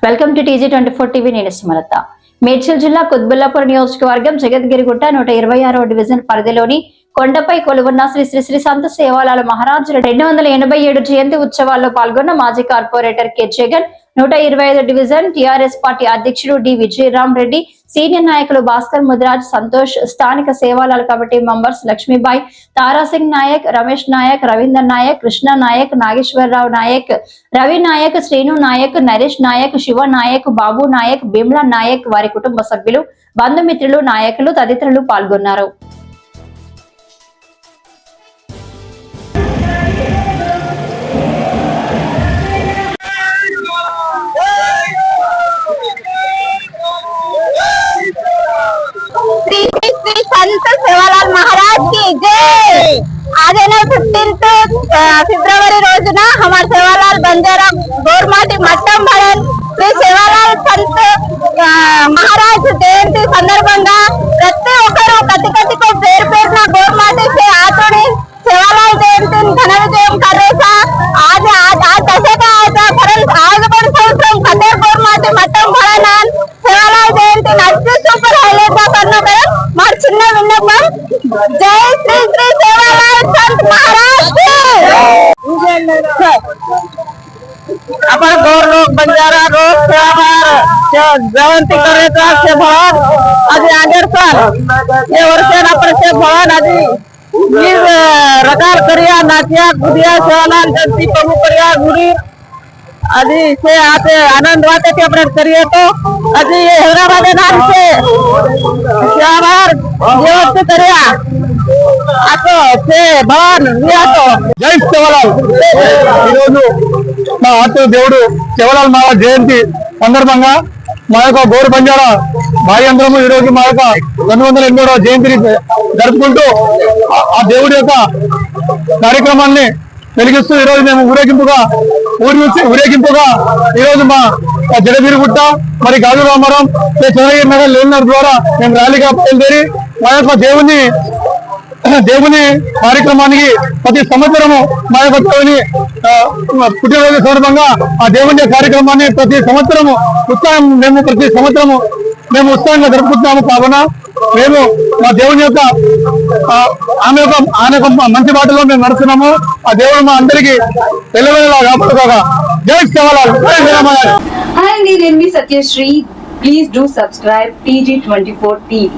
Welcome to TG24 TV. నేను సుమలత. మేడ్చల్ జిల్లా కుత్బుల్లాపూర్ నియోజకవర్గం జగద్గిరిగుట్ట 126వ డివిజన్ పరిధిలోని కొండపై కొలువున్న శ్రీ శ్రీ శ్రీ సంత సేవాలాల్ మహారాజ్ 287 జయంతి ఉత్సవాల్లో పాల్గొన్న మాజీ corporator K Jagan, 125 division TRS party అధ్యక్షుడు డి విజయరామ్ రెడ్డి, సీనియర్ నాయకులు భాస్కర్ ముదిరాజ్, సంతోష్, స్థానిక సేవాలాల్ కమిటీ మెంబర్స్ లక్ష్మీబాయి, తారాసింగ్ నాయక్, రమేష్ నాయక్, రవీందర్ నాయక్, కృష్ణ నాయక్, నాగేశ్వరరావు నాయక్, రవి నాయక్, శ్రీను నాయక్, నరేష్ నాయక్, శివ నాయక్, బాబు నాయక్, బిమ్లా నాయక్, వారి కుటుంబ సభ్యులు, బంధుమిత్రులు, నాయకులు తదితరులు పాల్గొన్నారు. संत सेवालाल महाराज की जय। आज 15 ఫిబ్రవరి రోజున हमारे सेवालाल बंजारा గోర్మాటి మట్టం భరన్ శ్రీ సేవాలాల్ సంత महाराज జయంతి సందర్భంగా ప్రతి ఒక్కరూ కతికతికు పేరు పేరున గోర్మాటి से आतोनी सेवालाल जयंती घन विजयम कर रहे था। आज दशे का परंतु आज पण संवत्सరం कदर గోర్మాటి మట్టం భరన్ सेवालाल जयंती अति सूपर हाईलाइट करना कर मार చిన్న విన్నపం जय श्री श्री सेवालाल संत महाराज की। अपन गौर लोग बंजारा लोग जयंती करे से भवन आज आगे सर ये वर्ष अपन से भवन आज रकार करिया नाचिया गुदिया सेवालाल जयंती प्रभु करिया गुरी अभी से आते आनंद वाते के अपने करिए तो अभी ये हैदराबाद नाम से श्यामार व्यवस्थित करिया आतो से भवन लिया तो जय सेवालाल మా ఆత్మ దేవుడు సేవాలాల్ మహారాజ్ జయంతి సందర్భంగా మా యొక్క గోరు బంజారా భారీ అందరము ఈ రోజు మా యొక్క 287వ జయంతిని జరుపుకుంటూ ఆ దేవుడి యొక్క కార్యక్రమాన్ని వెలిగిస్తూ ఈ రోజు మేము ఊరేగింపుగా ఈ రోజు మా జగద్గిరిగుట్ట మరి గాజు రామారం చంద్రగిరి నగర్ లేనర్ ద్వారా మేము ర్యాలీగా బయలుదేరి మా యొక్క దేవుని కార్యక్రమానికి ప్రతి సంవత్సరము మా యొక్క దేవుని పుట్టినరోజు సందర్భంగా ఆ దేవుని కార్యక్రమాన్ని ప్రతి సంవత్సరము ఉత్సాహంగా జరుపుకుంటున్నాము. కావున మేము మా దేవుని యొక్క ఆమె యొక్క మంచి బాటలో మేము నడుస్తున్నాము. ఆ దేవుడు మా అందరికీ ఎల్లవేళలా కాపాడుకోగా. జై సేవాలాల్. హాయ్ అండి, నేను మీ Satyasri. Please do subscribe TG24 TV.